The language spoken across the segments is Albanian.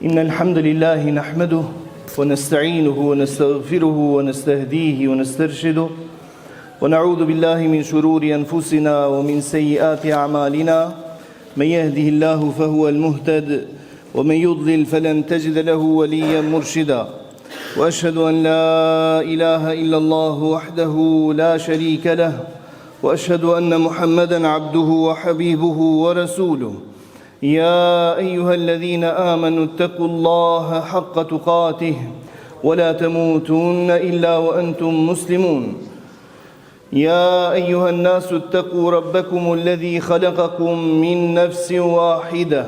إن الحمد لله نحمده ونستعينه ونستغفره ونستهديه ونسترشده ونعوذ بالله من شرور أنفسنا ومن سيئات أعمالنا من يهده الله فهو المهتد ومن يضلل فلن تجد له وليا مرشدا وأشهد أن لا إله إلا الله وحده لا شريك له وأشهد أن محمدا عبده وحبيبه ورسوله يا أيها الذين آمنوا اتقوا الله حق تقاته ولا تموتن إلا وأنتم مسلمون يا أيها الناس اتقوا ربكم الذي خلقكم من نفس واحدة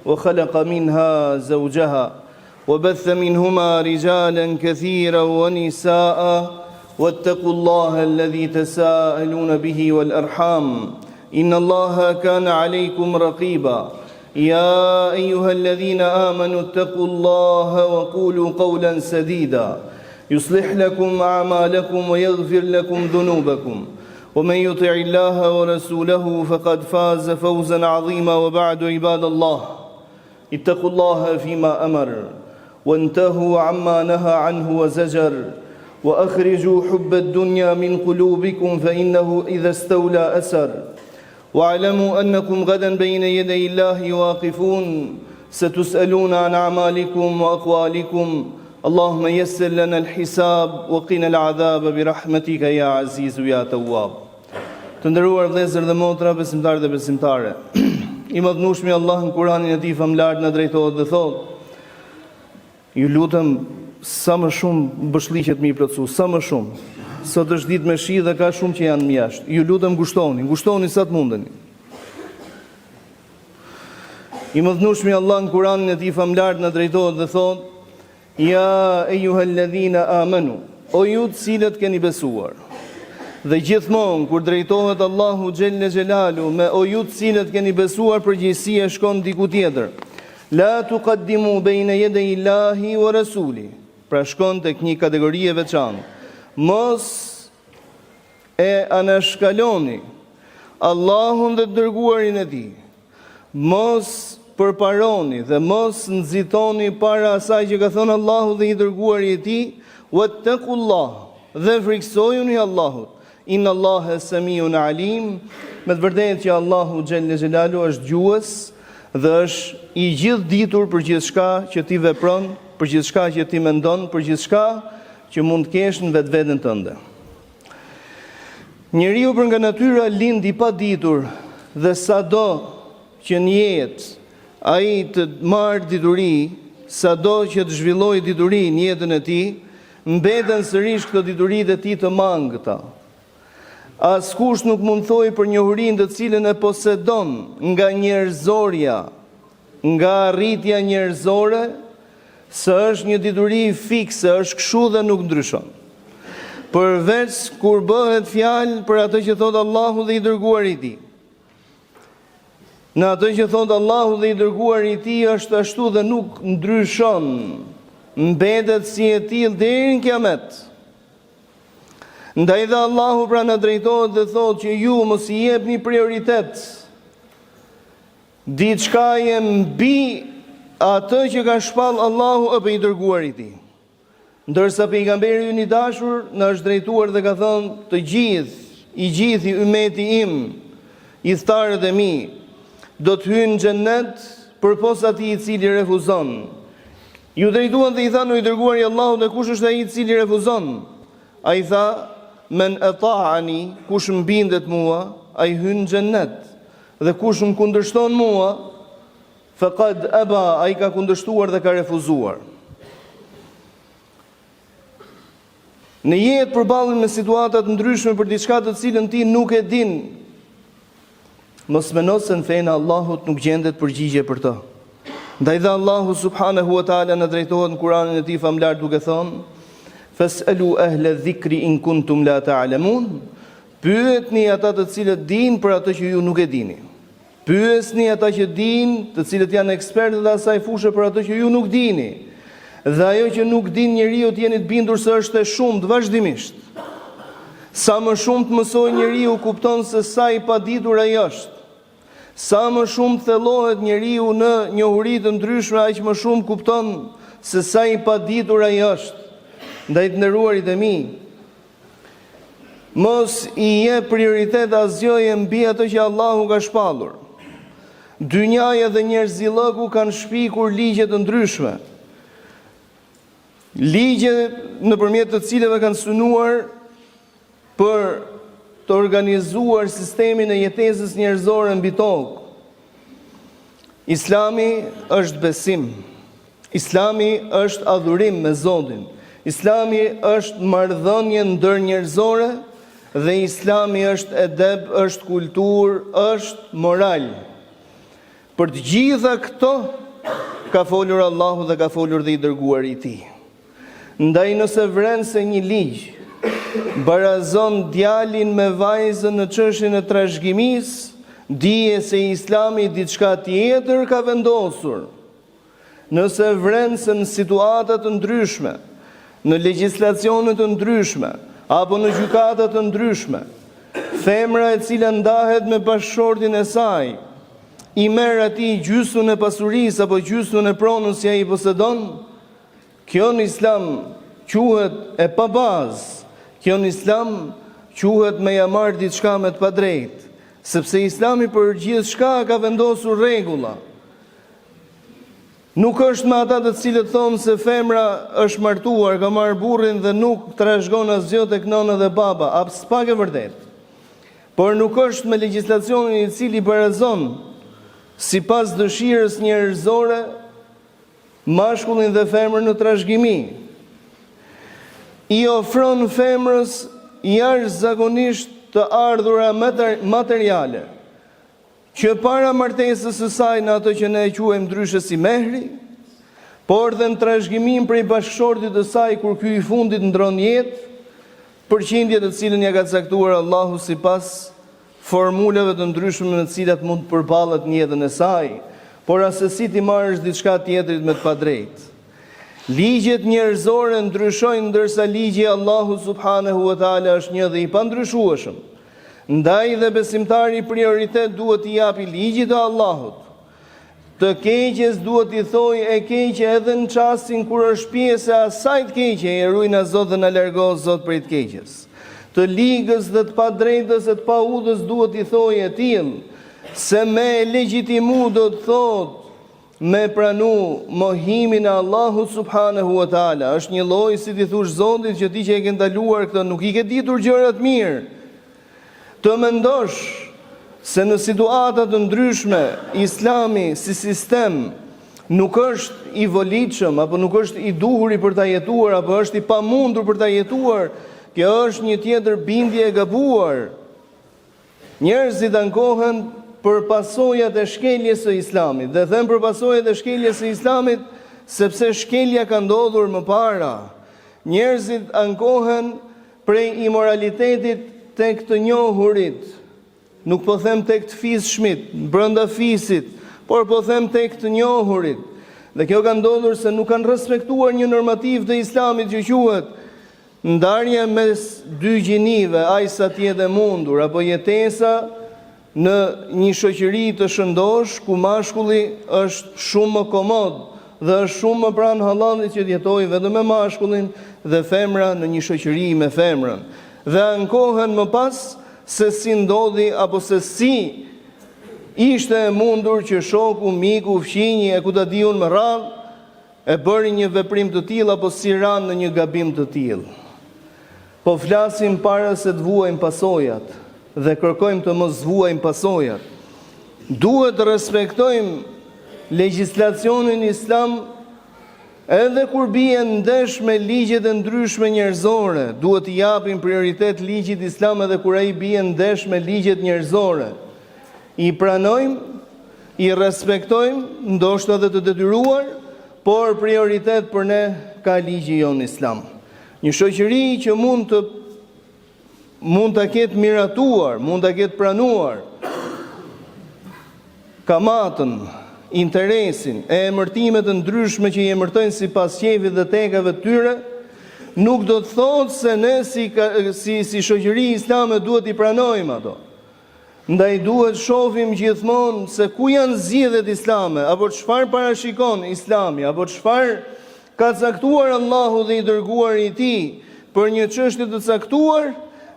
وخلق منها زوجها وبث منهما رجالا كثيرا ونساء واتقوا الله الذي تساءلون به والأرحام إن الله كان عليكم رقيبا يا أيها الذين آمنوا اتقوا الله وقولوا قولا سديدا يصلح لكم أعمالكم ويغفر لكم ذنوبكم ومن يطع الله ورسوله فقد فاز فوزا عظيما وبعد عباد الله اتقوا الله فيما أمر وانتهوا عما نهى عنه وزجر وأخرجوا حب الدنيا من قلوبكم فإنه إذا استولى أسر واعلموا أنكم غدا بين يدي الله واقفون ستسألون عن أعمالكم وأقوالكم اللهم يسر لنا الحساب وقنا العذاب برحمتك يا عزيز يا تواب. Të nderuar vëllezër dhe motra, besimtarë dhe besimtare, I madhnueshmi Allah në Kur'anin e Tij famlar na drejtohet dhe thotë: Ju lutem sa më shumë mbëshllitjet më I plotësu, sa më shumë. Sot është ditë me shi dhe ka shumë që janë mjashtë. Ju lutem ngushtoni sa të mundeni. I madhnueshmi Allah në Kur'anin e Tij famlar na drejtohet dhe thotë: Ja ejuhalladhina amanu, o ju të cilët keni besuar. Dhe gjithmonë kur drejtohet Allahu xhelle xhelalu me o ju të cilët keni besuar, përgjegjësia shkon diku tjetër. La tuqaddimu bayna yaday Allahi wa rasuli. Pra shkon tek një kategori e veçantë. Mos e anashkaloni Allahun dhe dërguarin e Tij. Mos përparoni dhe mos nxitoni para asaj që ka thënë Allahu dhe I dërguari I Tij, wattaqullah, dhe friksojuni Allahut. Inna Allaha samiun alim, me të vërtetë që Allahu xhelle xhelalu është djues dhe është I gjithë ditur për gjithçka që ti vepron, për gjithçka që ti mendon, për gjithçka që mund të kesh në vetveten tënde. Njeriu për nga natyra lind I paditur dhe sado që në jetë ai të marrë dituri, sado që të zhvillojë dituri në jetën e tij, mbeten sërish këto dituritë e tij të mangëta. Askush nuk mund thojë për njohurinë të cilën e posedon nga njerëzorja, nga arritja njerëzore, se është një dituri fikse, është kështu dhe nuk ndryshon. Përveç kur bëhet fjalë për atë që thot Allahu dhe I dërguari I Tij. Në atë që thot Allahu dhe I dërguari I Tij është ashtu dhe nuk ndryshon, mbetet si e tillë deri në kiamet. Ndaj dhe Allahu pra na drejtohet dhe thot që ju mos I jepni prioritet diçkaje mbi atë që ka shpall Allahu apo I dërguari I Tij. Ndërsa pejgamberi ynë I dashur na është drejtuar dhe ka thënë të gjithë ummeti im, I thtarët e mi, do të hyjnë në xhennet përpos atij I cili refuzon. Ju drejtuan dhe I thanë I dërguari Allahu, dhe kush është ai I cili refuzon? Ai tha: Men ata'ani, kush më bindet mua, ai hyn në xhennet. Dhe kush më kundërshton mua, faqad aba, ai ka kundërshtuar dhe ka refuzuar. Në jetë përballen me situata të ndryshme për diçka të cilën ti nuk e din. Mos mendo se në fenë Allahut nuk gjendet përgjigje për të. Ndaj dhe Allahu subhanahu wa taala na drejtohet në Kur'anin e Tij famlar duke thënë: Fas'alu ahla dhikri in kuntum la ta'lamun. Pyetni ata të cilët dinë për atë që ju nuk e dini. Pyesni ata që dinë, të cilët janë ekspertë dhe asaj fushë për atë që ju nuk dini. Dhe ajo që nuk din njeriu të jeni të bindur se është e shumtë vazhdimisht. Sa më shumë të mësoj njeriu kupton se sa I paditur ai është. Sa më shumë thellohet njeriu në njohuri të ndryshme, aq më shumë kupton se sa i paditur ai është. Ndaj të nderuarit e mi, mos i jep prioritet asgjëje mbi ato që Allahu ka shpallur. Dynjaja dhe njerëzillëku kanë shpikur ligje të ndryshme. Ligje nëpërmjet të cilave kanë synuar për të organizuar sistemin e jetesës njerëzore mbi tokë. Islami është besim. Islami është adhurim me Zotin. Islami është marrëdhënie ndër njerëzore dhe Islami është edeb, është kulturë, është moral. Për të gjitha këto ka folur Allahu dhe ka folur dhe i dërguari i Tij. Ndaj nëse vren se një ligj barazon djalin me vajzën në çështjen e trashëgimisë, dije se Islami diçka tjetër ka vendosur. Nëse vren se në situata të ndryshme, në legjislacione të ndryshme, apo në gjykata të ndryshme, femra e cila ndahet me bashkëshortin e saj, i merr atij gjysmën e pasurisë apo gjysmën e pronës që ai posedon, kjo në Islam quhet e pa bazë. Kjo në Islam quhet me ja marr diçka me të padrejtë, sepse Islami për gjithçka ka vendosur rregulla. Nuk është me ata të cilët thonë se femra është martuar, ka marrë burrin dhe nuk trashëgon asgjë tek nëna dhe baba, pak e vërtet. Por nuk është me legjislacionin i cili barazon sipas dëshirës njerëzore mashkullin dhe femrën në trashëgimi. I ofron femrës jashtëzakonisht të ardhura materiale, që para martesës së saj në ato që ne e quajmë ndryshe si mehri, por dhe në trashëgimin prej bashkëshortit të saj kur ky i fundit ndron jetë, përqindje të cilën ja ka caktuar Allahu sipas formulave të ndryshme me të cilat mund të përballet në jetën e saj, por asesi ti marrësh diçka tjetrit me të padrejtë. Ligjet njerëzore ndryshojnë ndërsa ligji i Allahut subhanahu wa taala është një dhe i pandryshueshëm. Ndaj dhe besimtari prioritet duhet i japi ligjit të Allahut. Të keqes duhet i thoj e keqe edhe në çastin kur është pjesë e asaj të keqe, e ruajna Zot dhe na largo Zot prej të keqes. Të ligës dhe të padrejtës e të paudhës duhet i thoj e tillë, se me legjitimu do të thotë me pranu mohimin e Allahut subhanahu wa taala. Është një lloj si ti thush Zotit që ti që e ke ndaluar këtë nuk i ke ditur gjërat mirë. Të mendosh se në situata të ndryshme Islami si sistem nuk është i volitshëm apo nuk është i duhur për ta jetuar apo është i pamundur për ta jetuar, kjo është një tjetër bindje e gabuar. Njerëzit ankohen për pasojat e shkeljes së Islamit, dhe them për pasojat e shkeljes së Islamit sepse shkelja ka ndodhur më para. Njerëzit ankohen prej imoralitetit tek të njohurit, nuk po them tek të fisshmit, brenda fisit, por po them tek të njohurit. Dhe kjo ka ndodhur se nuk kanë respektuar një normativ të Islamit që quhet ndarja mes dy gjinive, ai sa të jetë mundur, apo jetesa në një shoqëri të shëndosh ku mashkulli është shumë më komod dhe është shumë më pranë hallallit që të jetojë vetëm me mashkullin dhe femra në një shoqëri me femrën. Dhe ankohen më pas se si ndodhi apo se si ishte e mundur që shoku, miku, fqinji e ku ta diun me radhë e bëri një veprim të tillë apo si ran në një gabim të tillë. Po flasim para se të vuajmë pasojat dhe kërkojmë të mos vuajmë pasojat. Duhet të respektojmë legjislacionin islam edhe kur bie ndesh me ligjet e ndryshme njerëzore. Duhet të japim prioritet ligjit islam edhe kur ai bie ndesh me ligjet njerëzore. I pranojmë, i respektojmë, ndoshta edhe të detyruar, por prioritet për ne ka ligji jon islam. Një shoqëri që mund ta ketë miratuar, mund ta ketë pranuar kamatën, interesin e emërtimet të ndryshme që i emërtojnë sipas qefit dhe tekave të tyre, nuk do të thotë se ne si shoqëri islame duhet i pranojmë ato. Ndaj duhet shohim gjithmonë se ku janë zgjedhjet islame, apo çfarë parashikon Islami, apo çfarë ka caktuar Allahu dhe i dërguari i tij për një çështje të caktuar,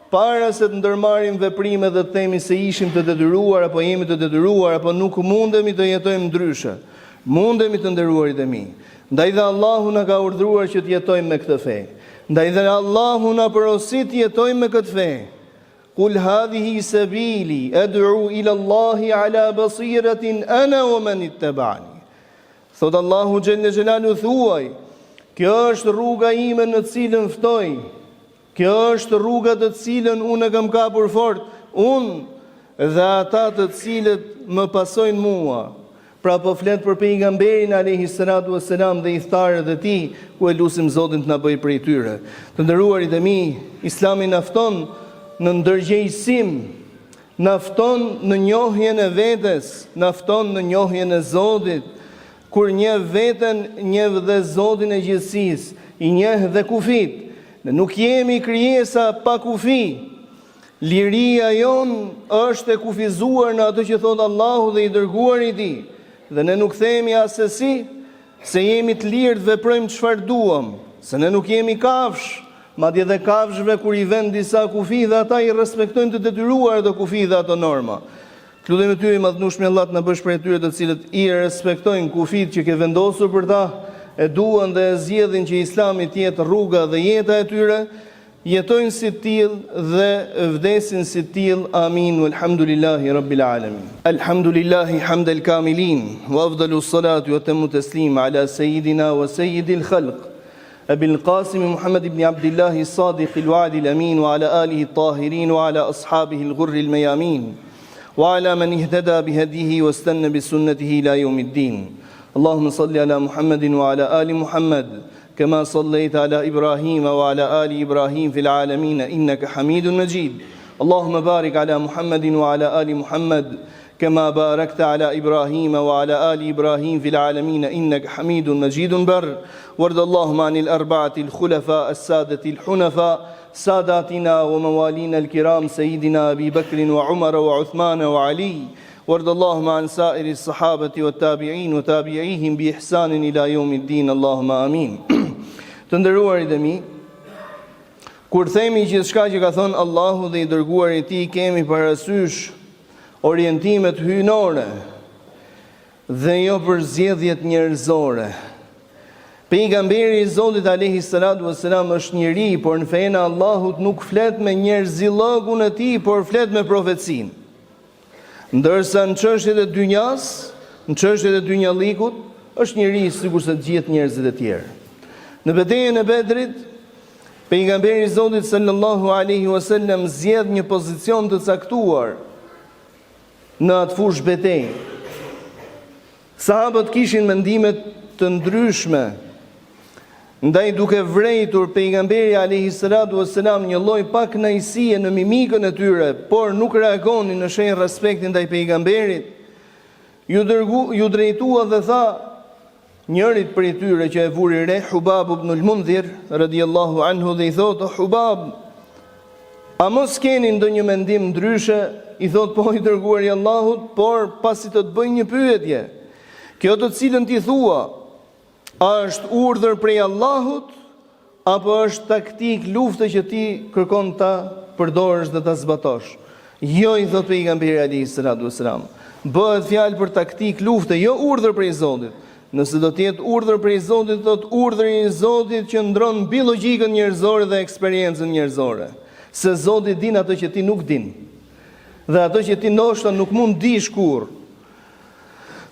para se të ndërmarrim veprime dhe të themi se ishim të detyruar apo jemi të detyruar apo nuk mundemi të jetojmë ndryshe. Mundemi të nderuarit e mi. Ndaj dhe Allahu na ka urdhëruar që të jetojmë me këtë fe. Ndaj dhe Allahu na porosit të jetojmë me këtë fe. Kul hadhihi sabili ad'u ila Allahi ala basiratin ana wa man ittaba'ani. Thot Allahu xhelle xhelalu, thuaj, kjo është rruga ime në cilën ftoj. Kjo është rruga të cilën unë kam kapur fort, unë dhe ata të cilët më pasojnë mua. Pra po flet për pejgamberin alayhi salatu wassalam dhe iftarët e tij, ku e lutim Zotin të na bëjë prej tyre. Të nderuarit e mi, Islami na fton në ndërgjegjësim, na fton në njohjen e vetes, na fton në njohjen e Zotit. Kur njeh veten, njeh dhe Zotin e gjithësisë, i njeh dhe kufit. Ne nuk jemi krijesa pa kufi. Liria jon është e kufizuar në atë që thot Allahu dhe i dërguari i tij. Dhe ne nuk themi asesi se jemi të lirë të veprojmë çfarë duam, se ne nuk jemi kafsh, madje dhe kafshëve kur i vend disa kufi dhe ata i respektojnë të detyruar ato kufi dhe ato norma. Lutem ty i madhnueshmi Allah të na bësh prej tyre të cilët i respektojnë kufit që ke vendosur për ta, e duan dhe e zgjedhin që Islami të jetë rruga dhe jeta e tyre, jetojnë si tillë dhe vdesin si tillë. Amin. Walhamdulillahi rabbil alamin. Alhamdulillahi hamdal kamilin wa afdalu salatu wa tammu taslim ala sayyidina wa sayyidil khalq أبي القاسم محمد بن عبد الله الصادق الوعد الأمين وعلى آله الطاهرين وعلى أصحابه الغر الميامين وعلى من اهتدى بهديه واستنى بسنته إلى يوم الدين. اللهم صل على محمد وعلى آل محمد كما صليت على إبراهيم وعلى آل إبراهيم في العالمين إنك حميد مجيد. اللهم بارك على محمد وعلى آل محمد كما باركت على إبراهيم وعلى آل إبراهيم في العالمين إنك حميد مجيد بر. وارض اللهم عن الأربعة الخلفاء السادة الحنفاء ساداتنا وموالينا الكرام سيدنا أبي بكر وعمر وعثمان وعلي. وارض اللهم عن سائر الصحابة والتابعين وتابعيهم بإحسان إلى يوم الدين. اللهم آمين. Të nderuarit e mi, kur themi gjithçka që ka thënë Allahu dhe i dërguari i tij, kemi parasysh orientimet hyjnore dhe jo përzgjedhjet njerëzore. Pejgamberi i Zotit alayhi salatu wassalam është njeri, por në fenë e Allahut nuk flet me njerëzillogun e tij, por flet me profecinë. Ndërsa në çështjet e dynjas, në çështjet e dynjallikut, është njeri sikurse të gjithë njerëzit e tjerë. Në betejën e Bedrit, pejgamberi i Zotit sallallahu alaihi wasallam zgjedh një pozicion të caktuar në atë fushë betejë. Sahabët kishin mendime të ndryshme, ndaj duke vrejtur pejgamberi alayhi salatu wassalam një lloj pak kënaqësie në mimikën e tyre, por nuk reagonin në shenjë respekti ndaj pejgamberit. Ju drejtua dhe tha njërit prej tyre që e vuri re, Hubab ibn al-Mundhir radhiyallahu anhu, dhe i thotë: Hubab, a mos keni ndonjë mendim ndryshe? I thotë: po, i dërguari i Allahut, por pasi të bëj një pyetje. Kjo të cilën ti thua, a është urdhër prej Allahut apo është taktik lufte që ti kërkon ta përdorësh dhe ta zbatosh? Jo, i thotë pejgamberi alayhi salatu wassalam, bëhet fjalë për taktik lufte, jo urdhër prej Zotit. Nëse do të jetë urdhër prej Zotit, thotë urdhri i Zotit që ndron mbi logjikën njerëzore dhe eksperiencën njerëzore. Se Zoti din ato që ti nuk din. Dhe ato që ti ndoshta nuk mund dish kurrë.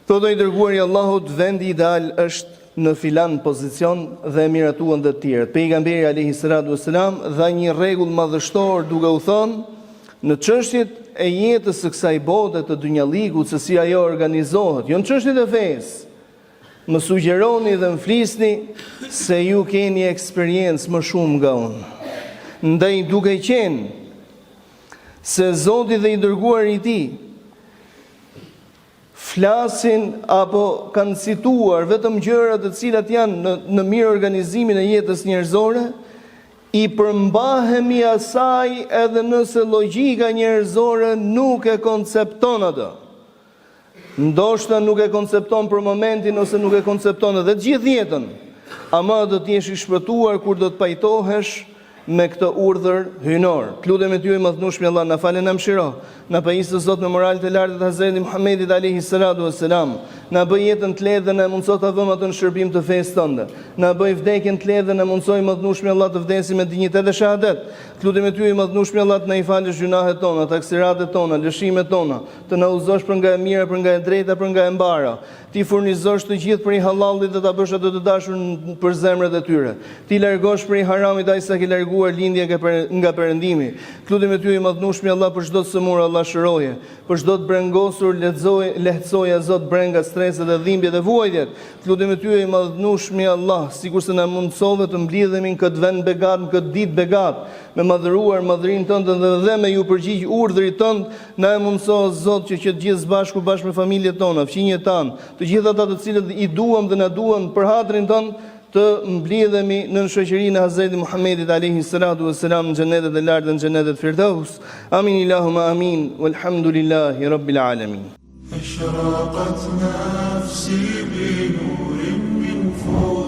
Thotë i dërguari i Allahut, vendi ideal është në filan pozicion dhe e miratuan të tjerët. Pejgamberi alayhi salatu wassalam dha një rregull madhështor duke u thënë: në çështjet e jetës së kësaj bote të dynjallikut, se si ajo organizohet, jo në çështjet e fesë, më sugjeroni dhe më flisni se ju keni eksperiencë më shumë nga unë. Ndaj duke qenë se Zoti dhe i dërguari i tij flasin apo kanë cituar vetëm gjëra të cilat janë në mirë organizimin e jetës njerëzore, i përmbahemi asaj edhe nëse logjika njerëzore nuk e koncepton atë. Ndoshta nuk e koncepton për momentin ose nuk e koncepton edhe të gjithë jetën, ama do të jesh i shpëtuar kur do të pajtohesh me këtë urdhër hynor. Të lutem ty i madhnueshmi Allah, na falë na mëshiro, na pajisë Zot në moralet e larta të Hazreti Muhamedit alayhi salatu wassalam, na bëj jetën të lehtë dhe na mundso ta vëmë atë në shërbim të fesë tënde. Na bëj vdekjen të lehtë dhe na mundsoj madhnueshmi Allah të vdesim me dinjitet dhe shahadet. Të lutem ty i madhnueshmi Allah të na i falësh gjunahet tona, taksiratet tona, lëshimet tona, të na udhëzosh për nga e mira, për nga e drejta, për nga e mbara. Ti furnizosh të gjithë për i halallit dhe ta bësh ato të dashur për zemrat e tyre. Ti largosh për i haramit ai sa ke larguar lindje nga perëndimi. Të lutem ty i madhnueshmi Allah për çdo sëmur Allah shëroje, për çdo të brengosur lehtësoja Zot brenga streset dhe dhimbjet e vuajtjet. Të lutem ty i madhnueshmi Allah, sikurse na mundsove të mblidhemi në këtë vend begat, në këtë ditë begat, me madhëruar madhërinë tënde dhe me ju përgjigj urdhrit tënd, na e mundso Zot që të gjithë bashkë me familjet tona, fëmijët tan, të gjithë ata të cilët i duam dhe na duan për hatrin tënd, të mblidhemi në shoqërinë e Hazreti Muhamedit alayhi salatu wassalam në xhenetet e larta, në xhenetet Firdaus. Amin Allahumma amin. Walhamdulillahi rabbil alamin. أشرقت نفسي بنور من فوق